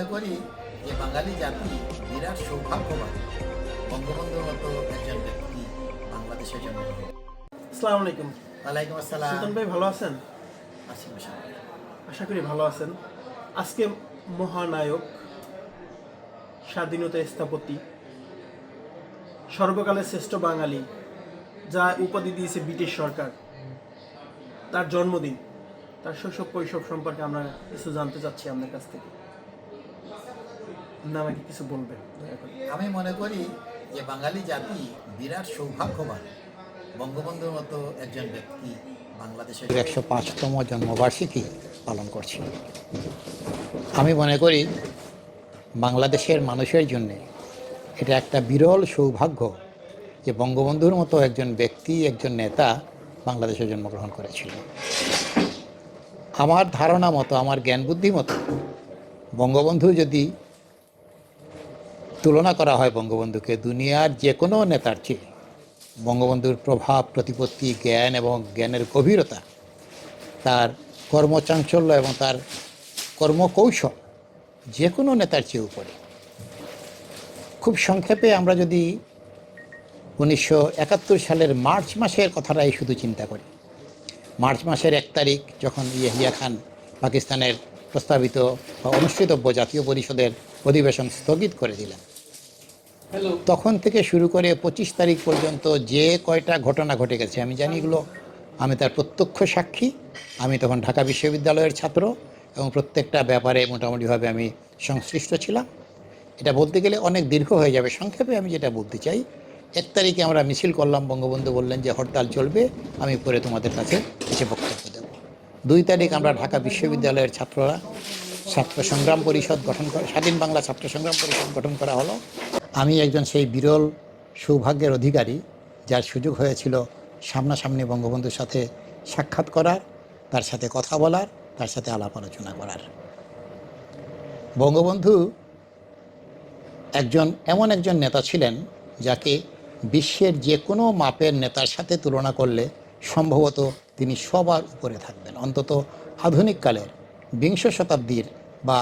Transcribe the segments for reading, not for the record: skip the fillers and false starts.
মনে করি যে বাঙালি জাতি বিরাট সৌভাগ্যবান, বঙ্গবন্ধুর মতো একজন ব্যক্তি বাংলাদেশের জন্য। আসসালামু আলাইকুম। ওয়ালাইকুম আসসালাম। সুলতান ভাই ভালো আছেন? আছি বসে। আশা করি ভালো আছেন। আজকে মহানায়ক, স্বাধীনতা স্থপতি, সর্বকালের শ্রেষ্ঠ বাঙালি, যা উপাধি দিয়েছে ব্রিটিশ সরকার, তার জন্মদিন, তার শৈশব কৈশোর সম্পর্কে আমরা কিছু জানতে চাচ্ছি আপনার কাছ থেকে। আপনি আমাকে কিছু বলবেন দয়া করে। আমি মনে করি যে বাঙালি জাতি বিরাট সৌভাগ্যবান, বঙ্গবন্ধুর মতো একজন ব্যক্তি বাংলাদেশের 105তম জন্মবার্ষিকী পালন করছি। আমি মনে করি বাংলাদেশের মানুষের জন্যে এটা একটা বিরল সৌভাগ্য যে বঙ্গবন্ধুর মতো একজন ব্যক্তি, একজন নেতা বাংলাদেশে জন্মগ্রহণ করেছিল। আমার ধারণা মতো, আমার জ্ঞান বুদ্ধি মতো, বঙ্গবন্ধু যদি তুলনা করা হয় বঙ্গবন্ধুকে দুনিয়ার যে কোনো নেতার চেয়ে, বঙ্গবন্ধুর প্রভাব, প্রতিপত্তি, জ্ঞান এবং জ্ঞানের গভীরতা, তার কর্মচাঞ্চল্য এবং তার কর্মকৌশল যে কোনো নেতার চেয়ে উপরে। খুব সংক্ষেপে আমরা যদি 1971 সালের মার্চ মাসের কথাটাই শুধু চিন্তা করি, মার্চ মাসের 1 তারিখ যখন ইয়াহিয়া খান পাকিস্তানের প্রস্তাবিত বা অনুষ্ঠিতব্য জাতীয় পরিষদের অধিবেশন স্থগিত করে দিলেন, তখন থেকে শুরু করে 25 তারিখ পর্যন্ত যে কয়টা ঘটনা ঘটে গেছে আমি জানি, এগুলো আমি তার প্রত্যক্ষ সাক্ষী। আমি তখন ঢাকা বিশ্ববিদ্যালয়ের ছাত্র এবং প্রত্যেকটা ব্যাপারে মোটামুটিভাবে আমি সংশ্লিষ্ট ছিলাম। এটা বলতে গেলে অনেক দীর্ঘ হয়ে যাবে, সংক্ষেপে আমি যেটা বলতে চাই, 1 তারিখে আমরা মিছিল করলাম, বঙ্গবন্ধু বললেন যে হরতাল চলবে, আমি পরে তোমাদের কাছে এসে বক্তব্য দেব। 2 তারিখ আমরা ঢাকা বিশ্ববিদ্যালয়ের ছাত্ররা ছাত্র সংগ্রাম পরিষদ গঠন করা, স্বাধীন বাংলা ছাত্র সংগ্রাম পরিষদ গঠন করা হলো। আমি একজন সেই বিরল সৌভাগ্যের অধিকারী যার সুযোগ হয়েছিল সামনাসামনি বঙ্গবন্ধুর সাথে সাক্ষাৎ করার, তার সাথে কথা বলার, তার সাথে আলাপ আলোচনা করার। বঙ্গবন্ধু এমন একজন নেতা ছিলেন যাকে বিশ্বের যে কোনো মাপের নেতার সাথে তুলনা করলে সম্ভবত তিনি সবার উপরে থাকবেন। অন্তত আধুনিককালের 20 শতাব্দীর বা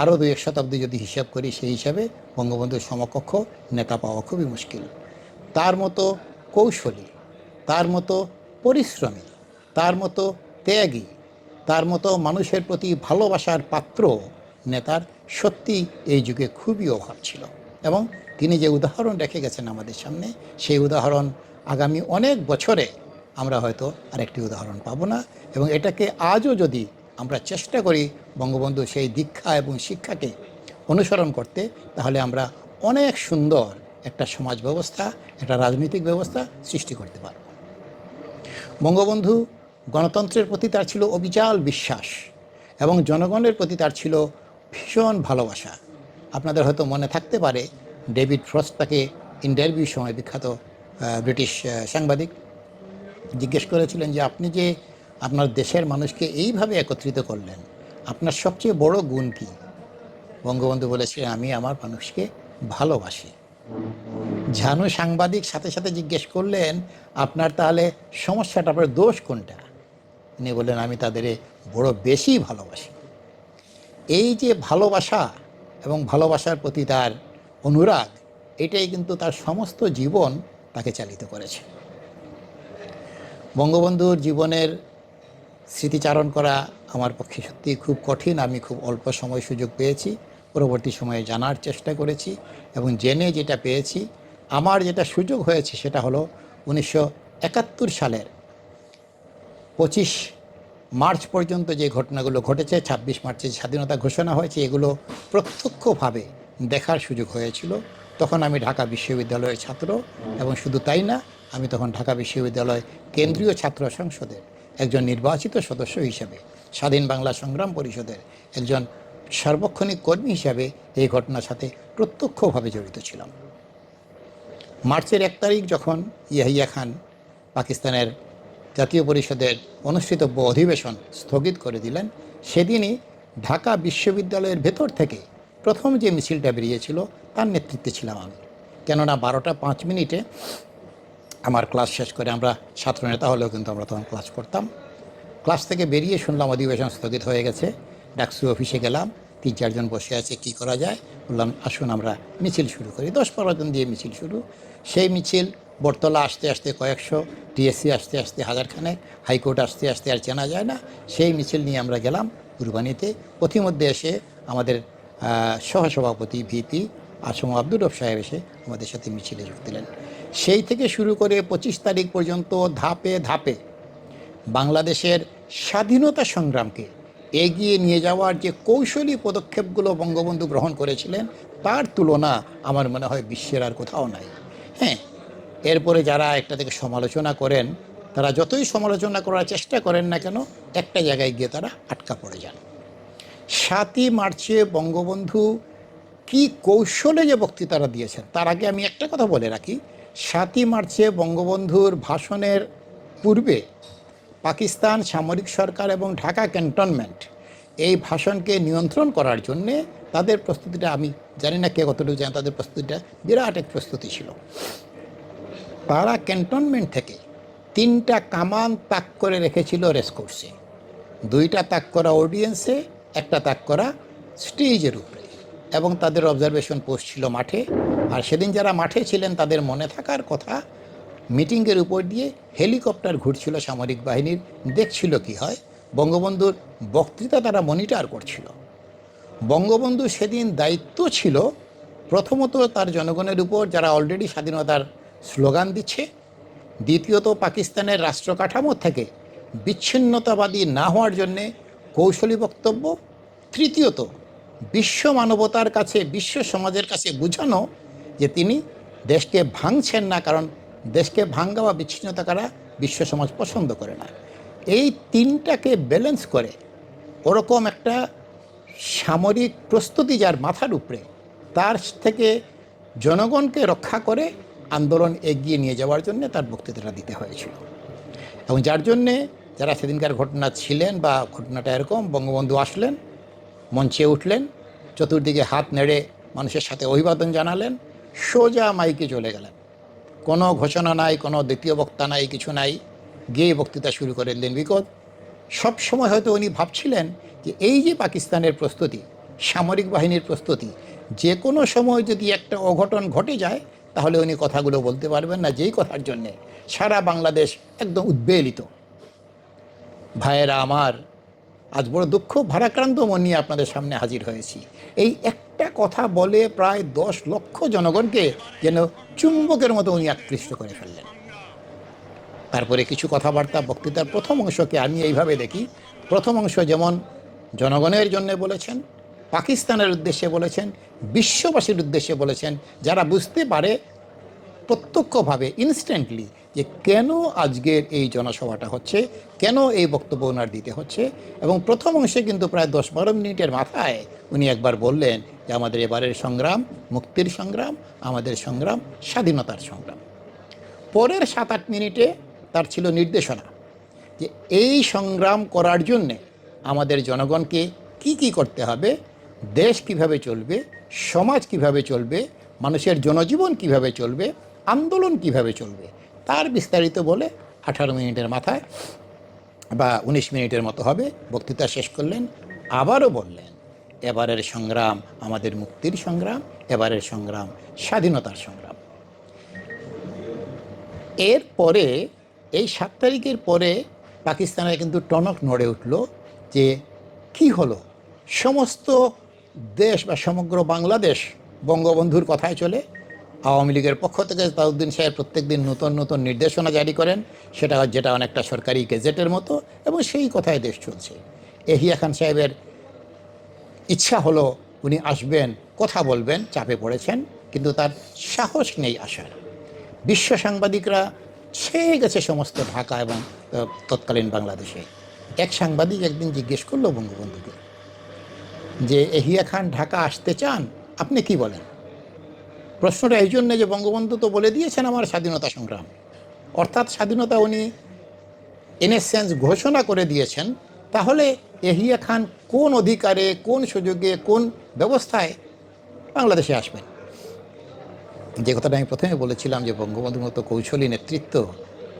আরও 2-1 শতাব্দী যদি হিসাব করি, সেই হিসাবে বঙ্গবন্ধুর সমকক্ষ নেতা পাওয়া খুবই মুশকিল। তার মতো কৌশলী, তার মতো পরিশ্রমী, তার মতো ত্যাগী, তার মতো মানুষের প্রতি ভালোবাসার পাত্র নেতার সত্যি এই যুগে খুবই অভাব ছিল। এবং তিনি যে উদাহরণ রেখে গেছেন আমাদের সামনে, সেই উদাহরণ আগামী অনেক বছরে আমরা হয়তো আরেকটি উদাহরণ পাবো না। এবং এটাকে আজও যদি আমরা চেষ্টা করি বঙ্গবন্ধু সেই দীক্ষা এবং শিক্ষাকে অনুসরণ করতে, তাহলে আমরা অনেক সুন্দর একটা সমাজ ব্যবস্থা, একটা রাজনৈতিক ব্যবস্থা সৃষ্টি করতে পারব। বঙ্গবন্ধু গণতন্ত্রের প্রতি তার ছিল অবিচল বিশ্বাস এবং জনগণের প্রতি তার ছিল ভীষণ ভালোবাসা। আপনাদের হয়তো মনে থাকতে পারে, ডেভিড ফ্রস্ট তাকে ইন্টারভিউ সময়, বিখ্যাত ব্রিটিশ সাংবাদিক জিজ্ঞেস করেছিলেন যে আপনি যে আপনার দেশের মানুষকে এইভাবে একত্রিত করলেন, আপনার সবচেয়ে বড় গুণ কী? বঙ্গবন্ধু বলেছিলেন, আমি আমার মানুষকে ভালোবাসি। ঝানু সাংবাদিক সাথে সাথে জিজ্ঞেস করলেন, আপনার তাহলে সমস্যাটা, আপনার দোষ কোনটা? তিনি বললেন, আমি তাদের বড় বেশি ভালোবাসি। এই যে ভালোবাসা এবং ভালোবাসার প্রতি তার অনুরাগ, এটাই কিন্তু তার সমস্ত জীবন তাকে চালিত করেছে। বঙ্গবন্ধুর জীবনের স্মৃতিচারণ করা আমার পক্ষে সত্যি খুব কঠিন। আমি খুব অল্প সময় সুযোগ পেয়েছি, পরবর্তী সময়ে জানার চেষ্টা করেছি এবং জেনে যেটা পেয়েছি, আমার যেটা সুযোগ হয়েছে সেটা হলো 1971 সালের 25 মার্চ পর্যন্ত যে ঘটনাগুলো ঘটেছে, 26 মার্চে স্বাধীনতা ঘোষণা হয়েছে, এগুলো প্রত্যক্ষভাবে দেখার সুযোগ হয়েছিল। তখন আমি ঢাকা বিশ্ববিদ্যালয়ের ছাত্র এবং শুধু তাই না, আমি তখন ঢাকা বিশ্ববিদ্যালয় কেন্দ্রীয় ছাত্র সংসদের একজন নির্বাচিত সদস্য হিসেবে, স্বাধীন বাংলা সংগ্রাম পরিষদের একজন সার্বক্ষণিক কর্মী হিসাবে এই ঘটনার সাথে প্রত্যক্ষভাবে জড়িত ছিলাম। মার্চের 1 তারিখ যখন ইয়াহিয়া খান পাকিস্তানের জাতীয় পরিষদের অনুষ্ঠিতব্য অধিবেশন স্থগিত করে দিলেন, সেদিনই ঢাকা বিশ্ববিদ্যালয়ের ভেতর থেকে প্রথম যে মিছিলটা বেরিয়েছিল তার নেতৃত্বে ছিলাম আমি। কেননা 12টা 5 মিনিটে আমার ক্লাস শেষ করে, আমরা ছাত্রনেতা হলেও কিন্তু আমরা তখন ক্লাস করতাম, ক্লাস থেকে বেরিয়ে শুনলাম অধিবেশন স্থগিত হয়ে গেছে। ডাকসু অফিসে গেলাম, 3-4 জন বসে আছে, কি করা যায়। বললাম আসুন আমরা মিছিল শুরু করি। 10-12 জন দিয়ে মিছিল শুরু। সেই মিছিল বটতলা আসতে আসতে কয়েকশো, টিএসসি আসতে আসতে হাজারখানেক, হাইকোর্ট আসতে আসতে আর চেনা যায় না। সেই মিছিল নিয়ে আমরা গেলাম কুরবানিতে। পথিমধ্যে এসে আমাদের সহসভাপতি ভিপি আসম আব্দুর রব সাহেব এসে আমাদের সাথে মিছিলে যোগ দিলেন। সেই থেকে শুরু করে 25 তারিখ পর্যন্ত ধাপে ধাপে বাংলাদেশের স্বাধীনতা সংগ্রামকে এগিয়ে নিয়ে যাওয়ার যে কৌশলী পদক্ষেপগুলো বঙ্গবন্ধু গ্রহণ করেছিলেন, তার তুলনা আমার মনে হয় বিশ্বের আর কোথাও নাই। হ্যাঁ, এরপরে যারা একটা থেকে সমালোচনা করেন, তারা যতই সমালোচনা করার চেষ্টা করেন না কেন, একটা জায়গায় গিয়ে তারা আটকা পড়ে যান। 7ই মার্চে বঙ্গবন্ধু কি কৌশলে যে বক্তৃতারা দিয়েছেন, তার আগে আমি একটা কথা বলে রাখি। 7ই মার্চে বঙ্গবন্ধুর ভাষণের পূর্বে পাকিস্তান সামরিক সরকার এবং ঢাকা ক্যান্টনমেন্ট এই ভাষণকে নিয়ন্ত্রণ করার জন্যে তাদের প্রস্তুতিটা, আমি জানি না কে কতটুকু জানেন, তাদের প্রস্তুতিটা বিরাট এক প্রস্তুতি ছিল। তারা ক্যান্টনমেন্ট থেকে 3টা কামান তাক করে রেখেছিল রেসকোর্সে, 2টা তাক করা অডিয়েন্সে, 1টা তাক করা স্টেজের উপরে, এবং তাদের অবজারভেশন পোস্ট ছিল মাঠে। আর সেদিন যারা মাঠে ছিলেন তাদের মনে থাকার কথা, মিটিংয়ের উপর দিয়ে হেলিকপ্টার ঘুরছিল সামরিক বাহিনীর, দেখছিল কি হয়। বঙ্গবন্ধুর বক্তৃতা তারা মনিটর করছিল। বঙ্গবন্ধু সেদিন দায়িত্ব ছিল প্রথমত তার জনগণের উপর, যারা অলরেডি স্বাধীনতার স্লোগান দিচ্ছে, দ্বিতীয়ত পাকিস্তানের রাষ্ট্র কাঠামো থেকে বিচ্ছিন্নতাবাদী না হওয়ার জন্যে কৌশলী বক্তব্য, তৃতীয়ত বিশ্ব মানবতার কাছে, বিশ্ব সমাজের কাছে বোঝানো যে তিনি দেশকে ভাঙছেন না, কারণ দেশকে ভাঙ্গা বা বিচ্ছিন্নতা করা বিশ্ব সমাজ পছন্দ করে না। এই 3টাকে ব্যালেন্স করে ওরকম একটা সামরিক প্রস্তুতি যার মাথার উপরে, তার থেকে জনগণকে রক্ষা করে আন্দোলন এগিয়ে নিয়ে যাওয়ার জন্য তার বক্তৃতাটা দিতে হয়েছিল। এবং যার জন্যে যারা সেদিনকার ঘটনা ছিলেন, বা ঘটনাটা এরকম, বঙ্গবন্ধু আসলেন, মঞ্চে উঠলেন, চতুর্দিকে হাত নেড়ে মানুষের সাথে অভিবাদন জানালেন, সোজা মাইকে চলে গেলেন। কোনো ঘোষণা নাই, কোনো দ্বিতীয় বক্তা নাই, কিছু নাই, গিয়ে বক্তৃতা শুরু করে দিলেন। বিকজ সবসময় হয়তো উনি ভাবছিলেন যে এই যে পাকিস্তানের প্রস্তুতি, সামরিক বাহিনীর প্রস্তুতি, যে কোনো সময় যদি একটা অঘটন ঘটে যায় তাহলে উনি কথাগুলো বলতে পারবেন না, যেই কথার জন্যে সারা বাংলাদেশ একদম উদ্বেলিত। ভাইয়েরা আমার, আজ বড় দুঃখ ভারাক্রান্ত মন নিয়ে আপনাদের সামনে হাজির হয়েছি। এই একটা কথা বলে প্রায় 10 লক্ষ জনগণকে যেন চুম্বকের মতো উনি আকৃষ্ট করে ফেললেন। তারপরে কিছু কথাবার্তা, বক্তৃতার প্রথম অংশকে আমি এইভাবে দেখি, প্রথম অংশ যেমন জনগণের জন্য বলেছেন, পাকিস্তানের উদ্দেশ্যে বলেছেন, বিশ্ববাসীর উদ্দেশ্যে বলেছেন, যারা বুঝতে পারে প্রত্যক্ষভাবে, ইনস্ট্যান্টলি, যে কেন আজকের এই জনসভাটা হচ্ছে, কেন এই বক্তব্য ওনার দিতে হচ্ছে। এবং প্রথম অংশে কিন্তু প্রায় 10-12 মিনিটের মাথায় উনি একবার বললেন যে আমাদের এবারের সংগ্রাম মুক্তির সংগ্রাম, আমাদের সংগ্রাম স্বাধীনতার সংগ্রাম। পরের 7-8 মিনিটে তার ছিল নির্দেশনা যে এই সংগ্রাম করার জন্যে আমাদের জনগণকে কি কি করতে হবে, দেশ কিভাবে চলবে, সমাজ কিভাবে চলবে, মানুষের জনজীবন কিভাবে চলবে, আন্দোলন কিভাবে চলবে, তার বিস্তারিত বলে 18 মিনিটের মাথায় বা 19 মিনিটের মতো হবে বক্তৃতা শেষ করলেন। আবারও বললেন এবারের সংগ্রাম আমাদের মুক্তির সংগ্রাম, এবারের সংগ্রাম স্বাধীনতার সংগ্রাম। এরপরে এই 7 তারিখের পরে পাকিস্তানের কিন্তু টনক নড়ে উঠল যে কি হলো, সমস্ত দেশ বা সমগ্র বাংলাদেশ বঙ্গবন্ধুর কথায় চলে। আওয়ামী লীগের পক্ষ থেকে তাজউদ্দিন সাহেব প্রত্যেক দিন নতুন নতুন নির্দেশনা জারি করেন, যেটা অনেকটা সরকারি গেজেটের মতো, এবং সেই কথায় দেশ চলছে। এহিয়া খান সাহেবের ইচ্ছা হলো উনি আসবেন, কথা বলবেন, চাপে পড়েছেন, কিন্তু তার সাহস নেই আসার। বিশ্ব সাংবাদিকরা ছেয়ে গেছে সমস্ত ঢাকা এবং তৎকালীন বাংলাদেশে। এক সাংবাদিক একদিন জিজ্ঞেস করলো বঙ্গবন্ধুকে যে এহিয়া খান ঢাকা আসতে চান, আপনি কি বলেন? প্রশ্নটা এই জন্যে যে বঙ্গবন্ধু তো বলে দিয়েছেন আমার স্বাধীনতা সংগ্রাম, অর্থাৎ স্বাধীনতা উনি ইন এ সেন্স ঘোষণা করে দিয়েছেন। তাহলে এহিয়া খান কোন অধিকারে, কোন সুযোগে, কোন ব্যবস্থায় বাংলাদেশে আসবেন? যে কথাটা আমি প্রথমে বলেছিলাম যে বঙ্গবন্ধুর মতো কৌশলী নেতৃত্ব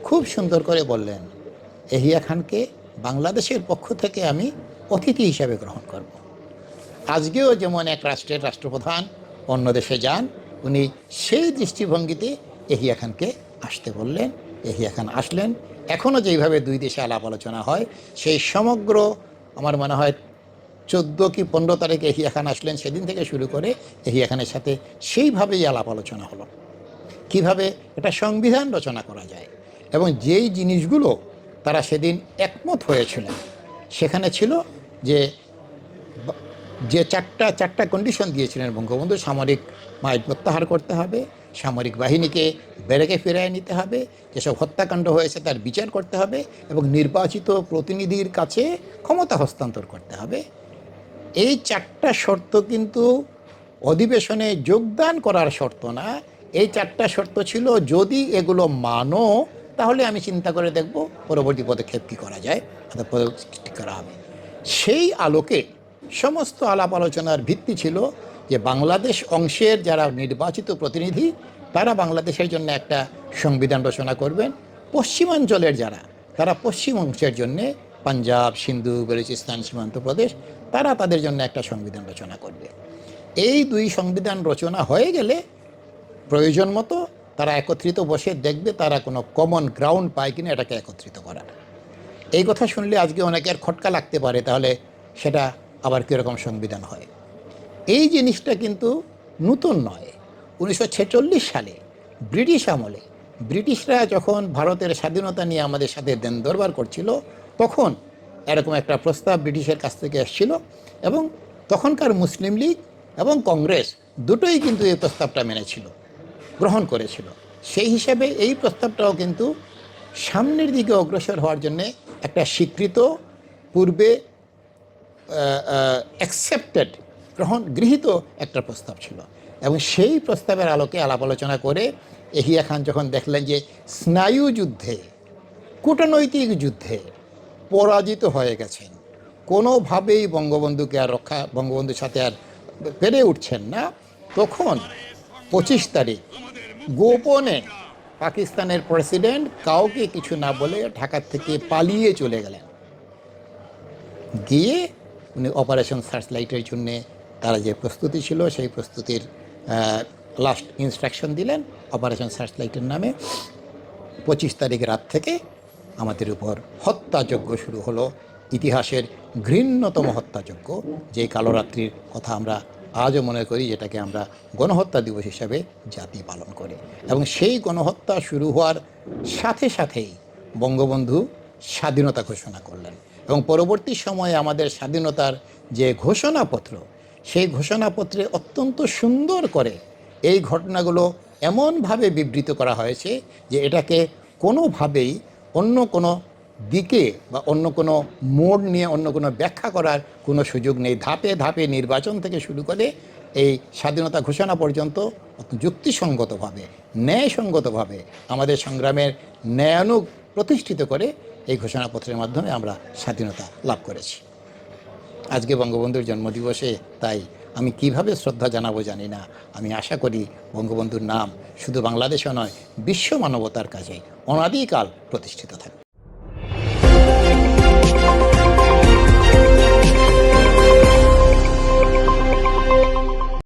খুব সুন্দর করে বললেন, এহিয়া খানকে বাংলাদেশের পক্ষ থেকে আমি অতিথি হিসাবে গ্রহণ করব। আজকেও যেমন এক রাষ্ট্রের রাষ্ট্রপ্রধান অন্য দেশে যান, উনি সেই দৃষ্টিভঙ্গিতে এহিয়া খানকে আসতে বললেন। এহিয়া খান আসলেন। এখনও যেইভাবে দুই দেশে আলাপ আলোচনা হয়, সেই সমগ্র আমার মনে হয় 14 কি 15 তারিখে এহিয়া খান আসলেন, সেদিন থেকে শুরু করে এহিয়া খানের সাথে সেইভাবেই আলাপ আলোচনা হলো কিভাবে একটা সংবিধান রচনা করা যায়। এবং যেই জিনিসগুলো তারা সেদিন একমত হয়েছিলেন, সেখানে ছিল যে যে চারটা কন্ডিশন দিয়েছিলেন বঙ্গবন্ধু: সামরিক মাইল প্রত্যাহার করতে হবে, সামরিক বাহিনীকে ব্যারেকে ফিরিয়ে নিতে হবে, যেসব হত্যাকাণ্ড হয়েছে তার বিচার করতে হবে, এবং নির্বাচিত প্রতিনিধির কাছে ক্ষমতা হস্তান্তর করতে হবে। এই 4টা শর্ত কিন্তু অধিবেশনে যোগদান করার শর্ত না। এই 4টা শর্ত ছিল যদি এগুলো মানো তাহলে আমি চিন্তা করে দেখব পরবর্তী পদক্ষেপ কী করা যায়, অর্থাৎ পদক্ষেপ ঠিক করা হবে। সেই আলোকে সমস্ত আলাপ আলোচনার ভিত্তি ছিল যে বাংলাদেশ অংশের যারা নির্বাচিত প্রতিনিধি, তারা বাংলাদেশের জন্য একটা সংবিধান রচনা করবেন। পশ্চিমাঞ্চলের যারা, তারা পশ্চিম অংশের জন্যে, পাঞ্জাব, সিন্ধু, বেলুচিস্তান, সীমান্ত প্রদেশ, তারা তাদের জন্য একটা সংবিধান রচনা করবে। এই 2 সংবিধান রচনা হয়ে গেলে প্রয়োজন মতো তারা একত্রিত বসে দেখবে তারা কোনো কমন গ্রাউন্ড পায় কিনা এটাকে একত্রিত করার। এই কথা শুনলে আজকে অনেকের খটকা লাগতে পারে, তাহলে সেটা আবার কীরকম সংবিধান হয়। এই জিনিসটা কিন্তু নতুন নয়। 1946 সালে ব্রিটিশ আমলে ব্রিটিশরা যখন ভারতের স্বাধীনতা নিয়ে আমাদের সাথে দেন দরবার করছিল, তখন এরকম একটা প্রস্তাব ব্রিটিশের কাছ থেকে এসেছিল, এবং তখনকার মুসলিম লীগ এবং কংগ্রেস দুটোই কিন্তু এই প্রস্তাবটা মেনেছিল, গ্রহণ করেছিল। সেই হিসাবে এই প্রস্তাবটাও কিন্তু সামনের দিকে অগ্রসর হওয়ার জন্যে একটা স্বীকৃত, পূর্বে অ্যাকসেপ্টেড, গৃহীত একটা প্রস্তাব ছিল। এবং সেই প্রস্তাবের আলোকে আলাপ আলোচনা করে এহিয়া খান যখন দেখলেন যে স্নায়ু যুদ্ধে, কূটনৈতিক যুদ্ধে পরাজিত হয়ে গেছেন, কোনোভাবেই বঙ্গবন্ধুর সাথে আর পেরে উঠছেন না, তখন 25 তারিখ গোপনে পাকিস্তানের প্রেসিডেন্ট কাউকে কিছু না বলে ঢাকা থেকে পালিয়ে চলে গেলেন। গিয়ে উনি অপারেশন সার্চলাইটের জন্যে তারা যে প্রস্তুতি ছিল, সেই প্রস্তুতির লাস্ট ইনস্ট্রাকশন দিলেন অপারেশন সার্চলাইটের নামে। 25 তারিখ রাত থেকে আমাদের উপর হত্যাযজ্ঞ শুরু হলো, ইতিহাসের ঘৃণ্যতম হত্যাযজ্ঞ, যে কালরাত্রির কথা আমরা আজও মনে করি, যেটাকে আমরা গণহত্যা দিবস হিসাবে জাতি পালন করে। এবং সেই গণহত্যা শুরু হওয়ার সাথে সাথেই বঙ্গবন্ধু স্বাধীনতা ঘোষণা করলেন। এবং পরবর্তী সময়ে আমাদের স্বাধীনতার যে ঘোষণাপত্র, সেই ঘোষণাপত্রে অত্যন্ত সুন্দর করে এই ঘটনাগুলো এমনভাবে বিবৃত করা হয়েছে যে এটাকে কোনোভাবেই অন্য কোনো দিকে বা অন্য কোনো মোড় নিয়ে অন্য কোনো ব্যাখ্যা করার কোনো সুযোগ নেই। ধাপে ধাপে নির্বাচন থেকে শুরু করে এই স্বাধীনতা ঘোষণা পর্যন্ত যুক্তিসঙ্গতভাবে, ন্যায়সঙ্গতভাবে আমাদের সংগ্রামের ন্যায়ানুগ প্রতিষ্ঠিত করে এই ঘোষণাপত্রের মাধ্যমে আমরা স্বাধীনতা লাভ করেছি। আজকে বঙ্গবন্ধুর জন্মদিবসে তাই আমি কিভাবে শ্রদ্ধা জানাবো জানি না। আমি আশা করি বঙ্গবন্ধুর নাম শুধু বাংলাদেশে নয়, বিশ্ব মানবতার কাছে অনাদিকাল প্রতিষ্ঠিত থাকবে।